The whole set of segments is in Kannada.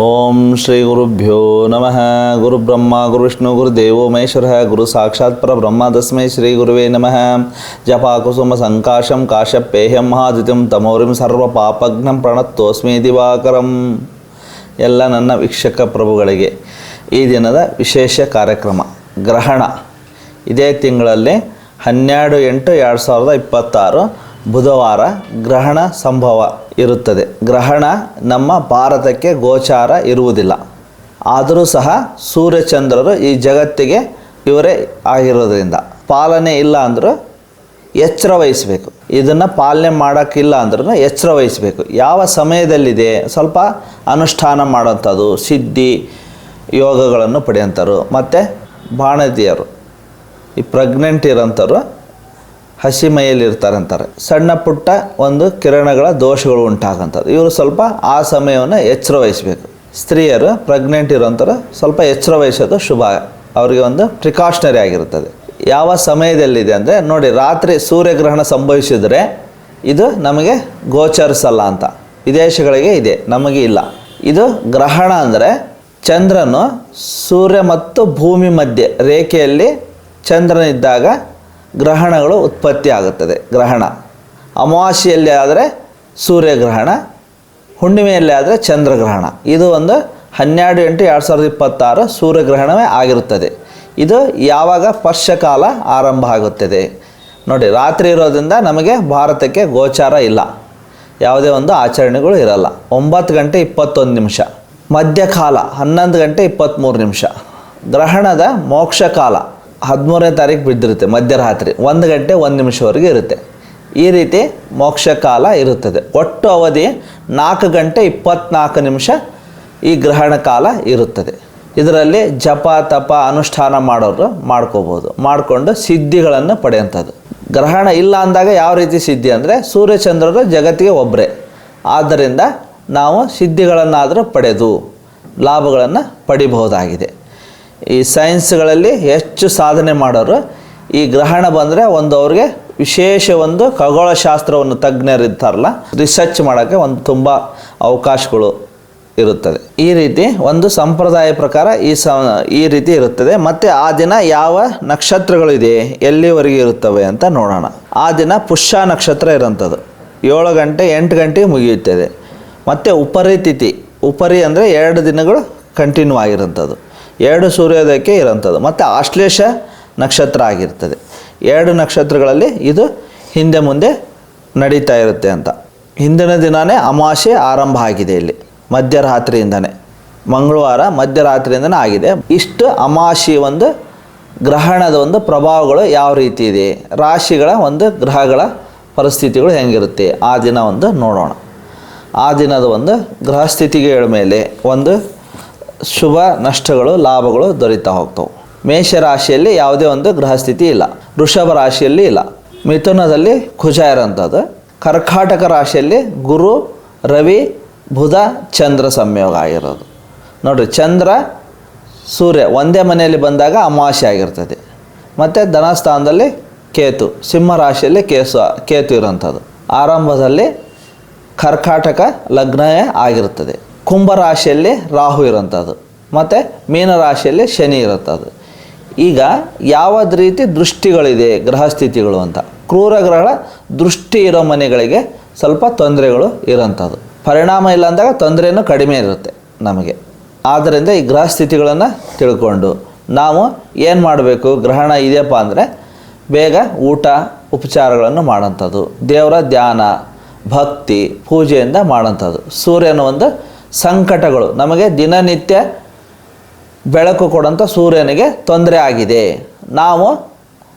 ಓಂ ಶ್ರೀ ಗುರುಭ್ಯೋ ನಮಃ. ಗುರುಬ್ರಹ್ಮ ಗುರುವಿಷ್ಣು ಗುರುದೇವೋ ಮಹೇಶ್ವರಃ ಗುರು ಸಾಕ್ಷಾತ್ ಪರಬ್ರಹ್ಮ ತಸ್ಮೈ ಶ್ರೀ ಗುರುವೇ ನಮಃ. ಜಪಾಕುಸುಮ ಸಂಕಾಶಂ ಕಾಶ್ಯಪೇಹ್ಯಂ ಮಹಾದಿತ್ಯಂ ತಮೋರಿಂ ಸರ್ವ ಪಾಪಘ್ನಂ ಪ್ರಣತೋಸ್ಮಿ ದಿವಾಕರಂ. ಎಲ್ಲ ನನ್ನ ವೀಕ್ಷಕ ಪ್ರಭುಗಳಿಗೆ ಈ ದಿನದ ವಿಶೇಷ ಕಾರ್ಯಕ್ರಮ ಗ್ರಹಣ. ಇದೇ ತಿಂಗಳಲ್ಲಿ 12/8/2026 ಬುಧವಾರ ಗ್ರಹಣ ಸಂಭವ ಇರುತ್ತದೆ. ಗ್ರಹಣ ನಮ್ಮ ಭಾರತಕ್ಕೆ ಗೋಚಾರ ಇರುವುದಿಲ್ಲ. ಆದರೂ ಸಹ ಸೂರ್ಯಚಂದ್ರರು ಈ ಜಗತ್ತಿಗೆ ಇವರೇ ಆಗಿರೋದ್ರಿಂದ ಪಾಲನೆ ಇಲ್ಲ ಅಂದರೂ ಎಚ್ಚರ ವಹಿಸಬೇಕು. ಇದನ್ನು ಪಾಲನೆ ಮಾಡೋಕ್ಕಿಲ್ಲ ಅಂದ್ರೂ ಎಚ್ಚರ ವಹಿಸಬೇಕು. ಯಾವ ಸಮಯದಲ್ಲಿದೆ ಸ್ವಲ್ಪ ಅನುಷ್ಠಾನ ಮಾಡೋಂಥದ್ದು, ಸಿದ್ಧಿ ಯೋಗಗಳನ್ನು ಪಡೆಯೋಂಥವ್ರು, ಮತ್ತು ಬಾಣತಿಯರು, ಈ ಪ್ರೆಗ್ನೆಂಟ್ ಇರೋಂಥವ್ರು ಹಸಿ ಮೈಯಲ್ಲಿರ್ತಾರೆ ಅಂತಾರೆ. ಸಣ್ಣ ಪುಟ್ಟ ಒಂದು ಕಿರಣಗಳ ದೋಷಗಳು ಉಂಟಾಗಂಥದ್ದು, ಇವರು ಸ್ವಲ್ಪ ಆ ಸಮಯವನ್ನು ಎಚ್ಚರ ವಹಿಸಬೇಕು. ಸ್ತ್ರೀಯರು ಪ್ರೆಗ್ನೆಂಟ್ ಇರೋಂಥವ್ರು ಸ್ವಲ್ಪ ಎಚ್ಚರ ವಹಿಸೋದು ಶುಭ, ಅವರಿಗೆ ಒಂದು ಪ್ರಿಕಾಷನರಿ ಆಗಿರುತ್ತದೆ. ಯಾವ ಸಮಯದಲ್ಲಿದೆ ಅಂದರೆ ನೋಡಿ, ರಾತ್ರಿ ಸೂರ್ಯಗ್ರಹಣ ಸಂಭವಿಸಿದರೆ ಇದು ನಮಗೆ ಗೋಚರಿಸಲ್ಲ ಅಂತ ವಿದೇಶಗಳಿಗೆ ಇದೆ, ನಮಗೆ ಇಲ್ಲ. ಇದು ಗ್ರಹಣ ಅಂದರೆ ಚಂದ್ರನು ಸೂರ್ಯ ಮತ್ತು ಭೂಮಿ ಮಧ್ಯೆ ರೇಖೆಯಲ್ಲಿ ಚಂದ್ರನಿದ್ದಾಗ ಗ್ರಹಣಗಳು ಉತ್ಪತ್ತಿ ಆಗುತ್ತದೆ. ಗ್ರಹಣ ಅಮಾವಾಸ್ಯೆಯಲ್ಲಿ ಆದರೆ ಸೂರ್ಯಗ್ರಹಣ, ಹುಣ್ಣಿಮೆಯಲ್ಲಿ ಆದರೆ ಚಂದ್ರಗ್ರಹಣ. ಇದು ಒಂದು 12/8/2026 ಸೂರ್ಯಗ್ರಹಣವೇ ಆಗಿರುತ್ತದೆ. ಇದು ಯಾವಾಗ ವರ್ಷಕಾಲ ಆರಂಭ ಆಗುತ್ತದೆ ನೋಡಿ. ರಾತ್ರಿ ಇರೋದ್ರಿಂದ ನಮಗೆ ಭಾರತಕ್ಕೆ ಗೋಚಾರ ಇಲ್ಲ, ಯಾವುದೇ ಒಂದು ಆಚರಣೆಗಳು ಇರಲ್ಲ. 9:21. ಮಧ್ಯಕಾಲ 11:23. ಗ್ರಹಣದ ಮೋಕ್ಷಕಾಲ 13ನೇ ತಾರೀಕು ಬಿದ್ದಿರುತ್ತೆ, ಮಧ್ಯರಾತ್ರಿ 1:01 ಇರುತ್ತೆ. ಈ ರೀತಿ ಮೋಕ್ಷಕಾಲ ಇರುತ್ತದೆ. ಒಟ್ಟು ಅವಧಿ 4:24 ಈ ಗ್ರಹಣ ಕಾಲ ಇರುತ್ತದೆ. ಇದರಲ್ಲಿ ಜಪ ತಪ ಅನುಷ್ಠಾನ ಮಾಡೋರು ಮಾಡ್ಕೋಬೋದು, ಮಾಡಿಕೊಂಡು ಸಿದ್ಧಿಗಳನ್ನು ಪಡೆಯುವಂಥದ್ದು. ಗ್ರಹಣ ಇಲ್ಲ ಅಂದಾಗ ಯಾವ ರೀತಿ ಸಿದ್ಧಿ ಅಂದರೆ ಸೂರ್ಯಚಂದ್ರರು ಜಗತ್ತಿಗೆ ಒಬ್ಬರೇ, ಆದ್ದರಿಂದ ನಾವು ಸಿದ್ಧಿಗಳನ್ನಾದರೂ ಪಡೆದು ಲಾಭಗಳನ್ನು ಪಡಿಬಹುದಾಗಿದೆ. ಈ ಸೈನ್ಸ್ಗಳಲ್ಲಿ ಹೆಚ್ಚು ಸಾಧನೆ ಮಾಡೋರು ಈ ಗ್ರಹಣ ಬಂದರೆ ಒಂದು ಅವ್ರಿಗೆ ವಿಶೇಷ ಒಂದು ಖಗೋಳಶಾಸ್ತ್ರವನ್ನು ತಜ್ಞರಿರ್ತಾರಲ್ಲ, ರಿಸರ್ಚ್ ಮಾಡೋಕ್ಕೆ ಒಂದು ತುಂಬ ಅವಕಾಶಗಳು ಇರುತ್ತದೆ. ಈ ರೀತಿ ಒಂದು ಸಂಪ್ರದಾಯ ಪ್ರಕಾರ ಈ ರೀತಿ ಇರುತ್ತದೆ. ಮತ್ತು ಆ ದಿನ ಯಾವ ನಕ್ಷತ್ರಗಳಿದೆ, ಎಲ್ಲಿವರೆಗೆ ಇರುತ್ತವೆ ಅಂತ ನೋಡೋಣ. ಆ ದಿನ ಪುಷ್ಯ ನಕ್ಷತ್ರ ಇರೋಂಥದ್ದು 7 ಗಂಟೆ 8 ಗಂಟೆಗೆ ಮುಗಿಯುತ್ತದೆ. ಮತ್ತು ಉಪರಿ ತಿಥಿ, ಉಪರಿ ಅಂದರೆ 2 ದಿನಗಳು ಕಂಟಿನ್ಯೂ ಆಗಿರೋಂಥದ್ದು, 2 ಸೂರ್ಯೋದಯಕ್ಕೆ ಇರೋಂಥದ್ದು. ಮತ್ತು ಆಶ್ಲೇಷ ನಕ್ಷತ್ರ ಆಗಿರ್ತದೆ. 2 ನಕ್ಷತ್ರಗಳಲ್ಲಿ ಇದು ಹಿಂದೆ ಮುಂದೆ ನಡೀತಾ ಇರುತ್ತೆ ಅಂತ. ಹಿಂದಿನ ದಿನವೇ ಅಮಾವಾಸ್ಯೆ ಆರಂಭ ಆಗಿದೆ, ಇಲ್ಲಿ ಮಧ್ಯರಾತ್ರಿಯಿಂದನೇ, ಮಂಗಳವಾರ ಮಧ್ಯರಾತ್ರಿಯಿಂದನೇ ಆಗಿದೆ. ಇಷ್ಟು ಅಮಾವಾಸ್ಯೆ ಒಂದು ಗ್ರಹಣದ ಒಂದು ಪ್ರಭಾವಗಳು ಯಾವ ರೀತಿ ಇದೆ, ರಾಶಿಗಳ ಒಂದು ಗ್ರಹಗಳ ಪರಿಸ್ಥಿತಿಗಳು ಹೆಂಗಿರುತ್ತೆ ಆ ದಿನ ಒಂದು ನೋಡೋಣ. ಆ ದಿನದ ಒಂದು ಗ್ರಹ ಸ್ಥಿತಿಗಳ ಮೇಲೆ ಒಂದು ಶುಭ ನಷ್ಟಗಳು ಲಾಭಗಳು ದೊರೀತಾ ಹೋಗ್ತವೆ. ಮೇಷರಾಶಿಯಲ್ಲಿ ಯಾವುದೇ ಒಂದು ಗ್ರಹ ಸ್ಥಿತಿ ಇಲ್ಲ, ವೃಷಭ ರಾಶಿಯಲ್ಲಿ ಇಲ್ಲ, ಮಿಥುನದಲ್ಲಿ ಕುಜ ಇರೋಂಥದ್ದು, ಕರ್ಕಾಟಕ ರಾಶಿಯಲ್ಲಿ ಗುರು ರವಿ ಬುಧ ಚಂದ್ರ ಸಂಯೋಗ ಆಗಿರೋದು ನೋಡಿರಿ. ಚಂದ್ರ ಸೂರ್ಯ ಒಂದೇ ಮನೆಯಲ್ಲಿ ಬಂದಾಗ ಅಮಾವಾಸ್ಯೆ ಆಗಿರ್ತದೆ. ಮತ್ತು ಧನಸ್ಥಾನದಲ್ಲಿ ಕೇತು, ಸಿಂಹ ರಾಶಿಯಲ್ಲಿ ಕೇತು ಇರೋಂಥದ್ದು. ಆರಂಭದಲ್ಲಿ ಕರ್ಕಾಟಕ ಲಗ್ನವೇ ಆಗಿರುತ್ತದೆ. ಕುಂಭರಾಶಿಯಲ್ಲಿ ರಾಹು ಇರೋಂಥದ್ದು, ಮತ್ತು ಮೀನರಾಶಿಯಲ್ಲಿ ಶನಿ ಇರುತ್ತದೆ. ಈಗ ಯಾವ್ದು ರೀತಿ ದೃಷ್ಟಿಗಳಿದೆ ಗ್ರಹಸ್ಥಿತಿಗಳು ಅಂತ, ಕ್ರೂರ ಗ್ರಹಗಳ ದೃಷ್ಟಿ ಇರೋ ಮನೆಗಳಿಗೆ ಸ್ವಲ್ಪ ತೊಂದರೆಗಳು ಇರೋಂಥದ್ದು. ಪರಿಣಾಮ ಇಲ್ಲ ಅಂದಾಗ ತೊಂದರೆಯೂ ಕಡಿಮೆ ಇರುತ್ತೆ ನಮಗೆ. ಆದ್ದರಿಂದ ಈ ಗ್ರಹಸ್ಥಿತಿಗಳನ್ನು ತಿಳ್ಕೊಂಡು ನಾವು ಏನು ಮಾಡಬೇಕು, ಗ್ರಹಣ ಇದೆಯಪ್ಪ ಅಂದರೆ ಬೇಗ ಊಟ ಉಪಚಾರಗಳನ್ನು ಮಾಡೋಂಥದ್ದು, ದೇವರ ಧ್ಯಾನ ಭಕ್ತಿ ಪೂಜೆಯಿಂದ ಮಾಡೋಂಥದ್ದು. ಸೂರ್ಯನ ಒಂದು ಸಂಕಟಗಳು ನಮಗೆ ದಿನನಿತ್ಯ ಬೆಳಕು ಕೊಡೋಂಥ ಸೂರ್ಯನಿಗೆ ತೊಂದರೆ ಆಗಿದೆ, ನಾವು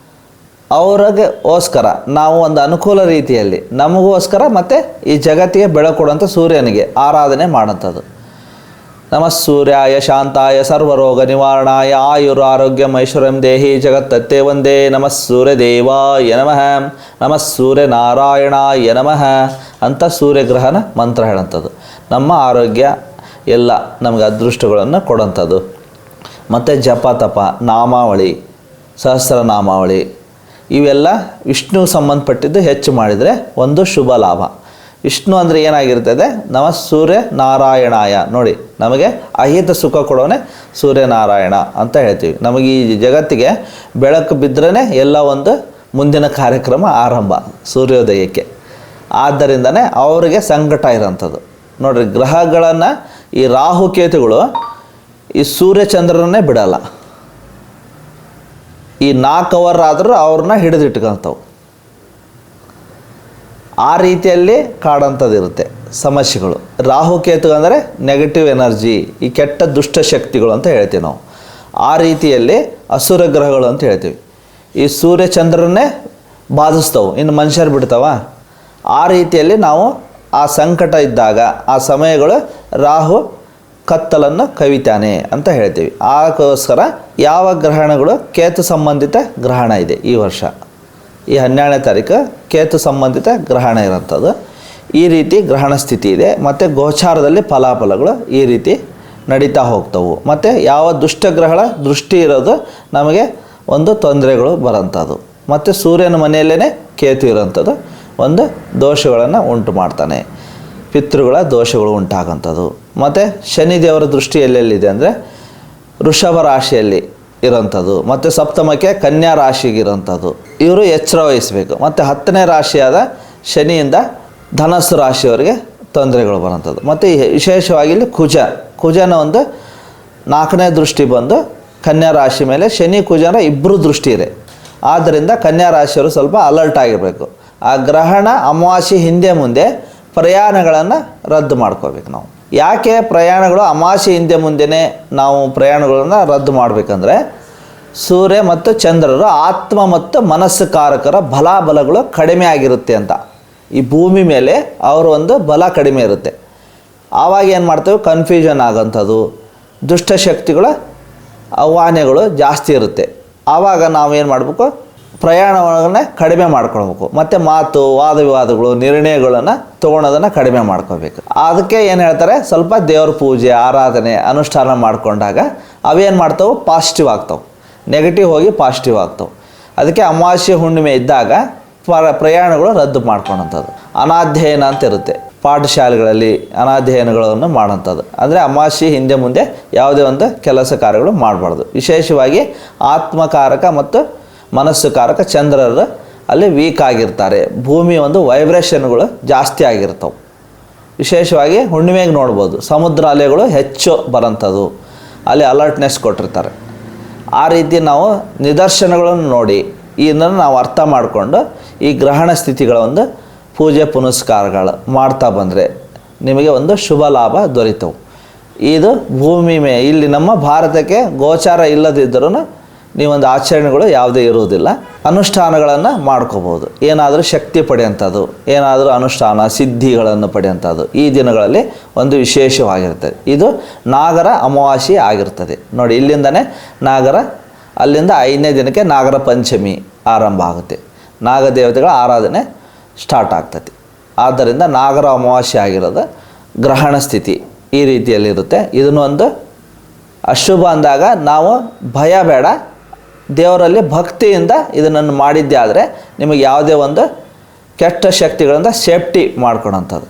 ಅವ್ರಿಗೋಸ್ಕರ ನಾವು ಒಂದು ಅನುಕೂಲ ರೀತಿಯಲ್ಲಿ ನಮಗೋಸ್ಕರ ಮತ್ತು ಈ ಜಗತ್ತಿಗೆ ಬೆಳಕು ಕೊಡೋಂಥ ಸೂರ್ಯನಿಗೆ ಆರಾಧನೆ ಮಾಡೋಂಥದ್ದು. ನಮಃ ಸೂರ್ಯಾಯ ಶಾಂತಾಯ ಸರ್ವರೋಗ ನಿವಾರಣಾಯ ಆಯುರಾರೋಗ್ಯಂ ಐಶ್ವರ್ಯಂ ದೇಹಿ ಜಗತ್ತತ್ತೇ ವಂದೇ. ನಮಃ ಸೂರ್ಯದೇವಾಯ ನಮಃ, ನಮಃ ಸೂರ್ಯನಾರಾಯಣಾಯ ನಮಃ ಅಂತ ಸೂರ್ಯಗ್ರಹಣ ಮಂತ್ರ ಹೇಳೋಂಥದ್ದು. ನಮ್ಮ ಆರೋಗ್ಯ ಎಲ್ಲ ನಮಗೆ ಅದೃಷ್ಟಗಳನ್ನು ಕೊಡೋಂಥದ್ದು. ಮತ್ತು ಜಪ ತಪ ನಾಮಾವಳಿ, ಸಹಸ್ರನಾಮಾವಳಿ ಇವೆಲ್ಲ ವಿಷ್ಣು ಸಂಬಂಧಪಟ್ಟಿದ್ದು ಹೆಚ್ಚು ಮಾಡಿದರೆ ಒಂದು ಶುಭ ಲಾಭ. ವಿಷ್ಣು ಅಂದರೆ ಏನಾಗಿರ್ತದೆ, ಸೂರ್ಯ ನಾರಾಯಣಾಯ. ನೋಡಿ, ನಮಗೆ ಅಹಿತ ಸುಖ ಕೊಡೋನೆ ಸೂರ್ಯನಾರಾಯಣ ಅಂತ ಹೇಳ್ತೀವಿ. ನಮಗೆ ಈ ಜಗತ್ತಿಗೆ ಬೆಳಕು ಬಿದ್ದರೆ ಎಲ್ಲ ಒಂದು ಮುಂದಿನ ಕಾರ್ಯಕ್ರಮ ಆರಂಭ ಸೂರ್ಯೋದಯಕ್ಕೆ. ಆದ್ದರಿಂದನೇ ಅವರಿಗೆ ಸಂಕಟ ಇರೋಂಥದ್ದು. ನೋಡಿರಿ, ಗ್ರಹಗಳನ್ನು ಈ ರಾಹುಕೇತುಗಳು ಈ ಸೂರ್ಯಚಂದ್ರನ್ನೇ ಬಿಡಲ್ಲ. ಈ 4 ಅವರ್ ಆದರೂ ಅವ್ರನ್ನ ಹಿಡಿದಿಟ್ಕೊಂತವು. ಆ ರೀತಿಯಲ್ಲಿ ಕಾಡೋಂಥದ್ದು ಇರುತ್ತೆ ಸಮಸ್ಯೆಗಳು. ರಾಹುಕೇತು ಅಂದರೆ ನೆಗೆಟಿವ್ ಎನರ್ಜಿ, ಈ ಕೆಟ್ಟ ದುಷ್ಟಶಕ್ತಿಗಳು ಅಂತ ಹೇಳ್ತೀವಿ ನಾವು. ಆ ರೀತಿಯಲ್ಲಿ ಅಸುರ ಗ್ರಹಗಳು ಅಂತ ಹೇಳ್ತೀವಿ. ಈ ಸೂರ್ಯಚಂದ್ರನ್ನೇ ಬಾಧಿಸ್ತವು, ಇನ್ನು ಮನುಷ್ಯರು ಬಿಡ್ತಾವ. ಆ ರೀತಿಯಲ್ಲಿ ನಾವು ಆ ಸಂಕಟ ಇದ್ದಾಗ ಆ ಸಮಯಗಳು ರಾಹು ಕತ್ತಲನ್ನು ಕವಿತಾನೆ ಅಂತ ಹೇಳ್ತೀವಿ. ಅದಕ್ಕೋಸ್ಕರ ಯಾವ ಗ್ರಹಣಗಳು ಕೇತು ಸಂಬಂಧಿತ ಗ್ರಹಣ ಇದೆ ಈ ವರ್ಷ, ಈ 12ನೇ ತಾರೀಕು ಕೇತು ಸಂಬಂಧಿತ ಗ್ರಹಣ ಇರೋಂಥದ್ದು. ಈ ರೀತಿ ಗ್ರಹಣ ಸ್ಥಿತಿ ಇದೆ. ಮತ್ತು ಗೋಚಾರದಲ್ಲಿ ಫಲಾಫಲಗಳು ಈ ರೀತಿ ನಡೀತಾ ಹೋಗ್ತವೆ. ಮತ್ತು ಯಾವ ದುಷ್ಟಗ್ರಹಗಳ ದೃಷ್ಟಿ ಇರೋದು ನಮಗೆ ಒಂದು ತೊಂದರೆಗಳು ಬರೋಂಥದ್ದು. ಮತ್ತು ಸೂರ್ಯನ ಮನೆಯಲ್ಲೇ ಕೇತು ಇರೋಂಥದ್ದು ಒಂದು ದೋಷಗಳನ್ನು ಉಂಟು ಮಾಡ್ತಾನೆ, ಪಿತೃಗಳ ದೋಷಗಳು ಉಂಟಾಗೋಂಥದ್ದು. ಮತ್ತು ಶನಿದೇವರ ದೃಷ್ಟಿ ಎಲ್ಲೆಲ್ಲಿದೆ ಅಂದರೆ ವೃಷಭ ರಾಶಿಯಲ್ಲಿ ಇರೋಂಥದ್ದು, ಮತ್ತು ಸಪ್ತಮಕ್ಕೆ ಕನ್ಯಾ ರಾಶಿಗಿರೋಂಥದ್ದು. ಇವರು ಎಚ್ಚರ ವಹಿಸಬೇಕು. ಮತ್ತು 10ನೇ ರಾಶಿಯಾದ ಶನಿಯಿಂದ ಧನಸ್ಸು ರಾಶಿಯವರಿಗೆ ತೊಂದರೆಗಳು ಬರೋಂಥದ್ದು. ಮತ್ತು ವಿಶೇಷವಾಗಿ ಇಲ್ಲಿ ಕುಜನ ಒಂದು 4ನೇ ದೃಷ್ಟಿ ಬಂದು ಕನ್ಯಾ ರಾಶಿ ಮೇಲೆ, ಶನಿ ಕುಜನ ಇಬ್ಬರು ದೃಷ್ಟಿ ಇದೆ. ಆದ್ದರಿಂದ ಕನ್ಯಾ ರಾಶಿಯವರು ಸ್ವಲ್ಪ ಅಲರ್ಟ್ ಆಗಿರಬೇಕು. ಆ ಗ್ರಹಣ ಅಮಾವಾಸ್ಯೆ ಹಿಂದೆ ಮುಂದೆ ಪ್ರಯಾಣಗಳನ್ನು ರದ್ದು ಮಾಡ್ಕೋಬೇಕು ನಾವು. ಯಾಕೆ ಪ್ರಯಾಣಗಳು ಅಮಾವಾಸ್ಯೆ ಹಿಂದೆ ಮುಂದೆನೇ ನಾವು ಪ್ರಯಾಣಗಳನ್ನು ರದ್ದು ಮಾಡಬೇಕಂದ್ರೆ, ಸೂರ್ಯ ಮತ್ತು ಚಂದ್ರರು ಆತ್ಮ ಮತ್ತು ಮನಸ್ಸು ಕಾರಕರ ಬಲಗಳು ಕಡಿಮೆ ಆಗಿರುತ್ತೆ ಅಂತ. ಈ ಭೂಮಿ ಮೇಲೆ ಅವರ ಒಂದು ಬಲ ಕಡಿಮೆ ಇರುತ್ತೆ. ಆವಾಗ ಏನು ಮಾಡ್ತೇವೆ, ಕನ್ಫ್ಯೂಷನ್ ಆಗೋಂಥದ್ದು, ದುಷ್ಟಶಕ್ತಿಗಳ ಆಹ್ವಾನಗಳು ಜಾಸ್ತಿ ಇರುತ್ತೆ. ಆವಾಗ ನಾವೇನು ಮಾಡಬೇಕು, ಪ್ರಯಾಣವನ್ನು ಕಡಿಮೆ ಮಾಡ್ಕೊಳ್ಬೇಕು. ಮತ್ತು ಮಾತು ವಾದ ವಿವಾದಗಳು ನಿರ್ಣಯಗಳನ್ನು ತೊಗೊಳೋದನ್ನು ಕಡಿಮೆ ಮಾಡ್ಕೋಬೇಕು. ಅದಕ್ಕೆ ಏನು ಹೇಳ್ತಾರೆ, ಸ್ವಲ್ಪ ದೇವ್ರ ಪೂಜೆ ಆರಾಧನೆ ಅನುಷ್ಠಾನ ಮಾಡಿಕೊಂಡಾಗ ಅವೇನು ಮಾಡ್ತಾವೆ, ಪಾಸಿಟಿವ್ ಆಗ್ತಾವೆ. ನೆಗೆಟಿವ್ ಹೋಗಿ ಪಾಸಿಟಿವ್ ಆಗ್ತಾವೆ. ಅದಕ್ಕೆ ಅಮಾವಾಸ್ಯೆ ಹುಣ್ಣಿಮೆ ಇದ್ದಾಗ ಪ್ರಯಾಣಗಳು ರದ್ದು ಮಾಡ್ಕೊಳೋಂಥದ್ದು. ಅನಾಧ್ಯಯನ ಅಂತ ಇರುತ್ತೆ ಪಾಠಶಾಲೆಗಳಲ್ಲಿ, ಅನಾಧ್ಯಯನಗಳನ್ನು ಮಾಡೋಂಥದ್ದು. ಅಂದರೆ ಅಮಾವಾಸ್ಯೆ ಹಿಂದೆ ಮುಂದೆ ಯಾವುದೇ ಒಂದು ಕೆಲಸ ಕಾರ್ಯಗಳು ಮಾಡಬಾರ್ದು. ವಿಶೇಷವಾಗಿ ಆತ್ಮಕಾರಕ ಮತ್ತು ಮನಸ್ಸು ಕಾರಕ ಚಂದ್ರರು ಅಲ್ಲಿ ವೀಕ್ ಆಗಿರ್ತಾರೆ. ಭೂಮಿ ಒಂದು ವೈಬ್ರೇಷನ್ಗಳು ಜಾಸ್ತಿ ಆಗಿರ್ತವೆ. ವಿಶೇಷವಾಗಿ ಹುಣ್ಣಿಮೆಗೆ ನೋಡ್ಬೋದು, ಸಮುದ್ರ ಅಲೆಗಳು ಹೆಚ್ಚು ಬರೋಂಥದ್ದು, ಅಲ್ಲಿ ಅಲರ್ಟ್ನೆಸ್ ಕೊಟ್ಟಿರ್ತಾರೆ. ಆ ರೀತಿ ನಾವು ನಿದರ್ಶನಗಳನ್ನು ನೋಡಿ ಇದನ್ನು ನಾವು ಅರ್ಥ ಮಾಡಿಕೊಂಡು ಈ ಗ್ರಹಣ ಸ್ಥಿತಿಗಳ ಒಂದು ಪೂಜೆ ಪುನಸ್ಕಾರಗಳು ಮಾಡ್ತಾ ಬಂದರೆ ನಿಮಗೆ ಒಂದು ಶುಭ ಲಾಭ ದೊರೀತವು. ಇದು ಭೂಮಿ ಇಲ್ಲಿ ನಮ್ಮ ಭಾರತಕ್ಕೆ ಗೋಚಾರ ಇಲ್ಲದಿದ್ದರೂ ನೀವೊಂದು ಆಚರಣೆಗಳು ಯಾವುದೇ ಇರುವುದಿಲ್ಲ. ಅನುಷ್ಠಾನಗಳನ್ನು ಮಾಡ್ಕೋಬೋದು. ಏನಾದರೂ ಶಕ್ತಿ ಪಡೆಯುವಂಥದ್ದು, ಏನಾದರೂ ಅನುಷ್ಠಾನ ಸಿದ್ಧಿಗಳನ್ನು ಪಡೆಯುವಂಥದ್ದು ಈ ದಿನಗಳಲ್ಲಿ ಒಂದು ವಿಶೇಷವಾಗಿರ್ತದೆ. ಇದು ನಾಗರ ಅಮಾವಾಸ್ಯೆ ಆಗಿರ್ತದೆ. ನೋಡಿ, ಇಲ್ಲಿಂದನೇ ನಾಗರ, ಅಲ್ಲಿಂದ 5ನೇ ದಿನಕ್ಕೆ ನಾಗರ ಪಂಚಮಿ ಆರಂಭ ಆಗುತ್ತೆ. ನಾಗದೇವತೆಗಳ ಆರಾಧನೆ ಸ್ಟಾರ್ಟ್ ಆಗ್ತದೆ. ಆದ್ದರಿಂದ ನಾಗರ ಅಮಾವಾಸ್ಯೆ ಆಗಿರೋದು ಗ್ರಹಣ ಸ್ಥಿತಿ ಈ ರೀತಿಯಲ್ಲಿರುತ್ತೆ. ಇದನ್ನು ಒಂದು ಅಶುಭ ಅಂದಾಗ ನಾವು ಭಯ ಬೇಡ, ದೇವರಲ್ಲಿ ಭಕ್ತಿಯಿಂದ ಇದನ್ನು ಮಾಡಿದ್ದೆ ಆದರೆ ನಿಮಗೆ ಯಾವುದೇ ಒಂದು ಕೆಟ್ಟ ಶಕ್ತಿಗಳಿಂದ ಸೇಫ್ಟಿ ಮಾಡ್ಕೊಳೋಂಥದ್ದು.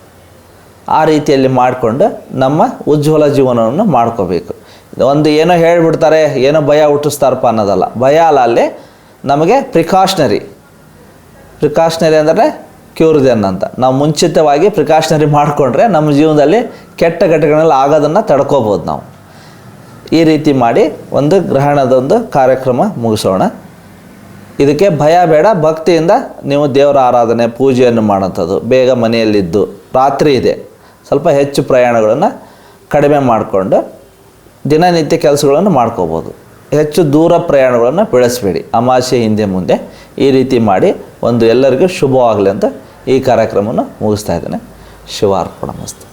ಆ ರೀತಿಯಲ್ಲಿ ಮಾಡಿಕೊಂಡು ನಮ್ಮ ಉಜ್ವಲ ಜೀವನವನ್ನು ಮಾಡ್ಕೋಬೇಕು. ಒಂದು ಏನೋ ಹೇಳಿಬಿಡ್ತಾರೆ, ಏನೋ ಭಯ ಹುಟ್ಟಿಸ್ತಾರಪ್ಪ ಅನ್ನೋದಲ್ಲ. ಭಯ ಅಲ್ಲ, ಅಲ್ಲಿ ನಮಗೆ ಪ್ರಿಕಾಷನರಿ ಅಂದರೆ ಕ್ಯೂರ್ ದೆನ್ ಅಂತ. ನಾವು ಮುಂಚಿತವಾಗಿ ಪ್ರಿಕಾಷನರಿ ಮಾಡಿಕೊಂಡ್ರೆ ನಮ್ಮ ಜೀವನದಲ್ಲಿ ಕೆಟ್ಟ ಘಟನೆಗಳು ಆಗೋದನ್ನು ತಡ್ಕೋಬೋದು ನಾವು. ಈ ರೀತಿ ಮಾಡಿ ಒಂದು ಗ್ರಹಣದೊಂದು ಕಾರ್ಯಕ್ರಮ ಮುಗಿಸೋಣ. ಇದಕ್ಕೆ ಭಯ ಬೇಡ, ಭಕ್ತಿಯಿಂದ ನೀವು ದೇವರ ಆರಾಧನೆ ಪೂಜೆಯನ್ನು ಮಾಡೋಂಥದ್ದು. ಬೇಗ ಮನೆಯಲ್ಲಿದ್ದು, ರಾತ್ರಿ ಇದೆ ಸ್ವಲ್ಪ ಹೆಚ್ಚು ಪ್ರಯಾಣಗಳನ್ನು ಕಡಿಮೆ ಮಾಡಿಕೊಂಡು ದಿನನಿತ್ಯ ಕೆಲಸಗಳನ್ನು ಮಾಡ್ಕೋಬೋದು. ಹೆಚ್ಚು ದೂರ ಪ್ರಯಾಣಗಳನ್ನು ಬೆಳೆಸಬೇಡಿ ಅಮಾವಾಸ್ಯೆ ಹಿಂದೆ ಮುಂದೆ. ಈ ರೀತಿ ಮಾಡಿ ಒಂದು ಎಲ್ಲರಿಗೂ ಶುಭವಾಗಲಿ ಅಂತ ಈ ಕಾರ್ಯಕ್ರಮವನ್ನು ಮುಗಿಸ್ತಾ ಇದ್ದೇನೆ. ಶಿವಾರ್ಪಣಮಸ್ತು.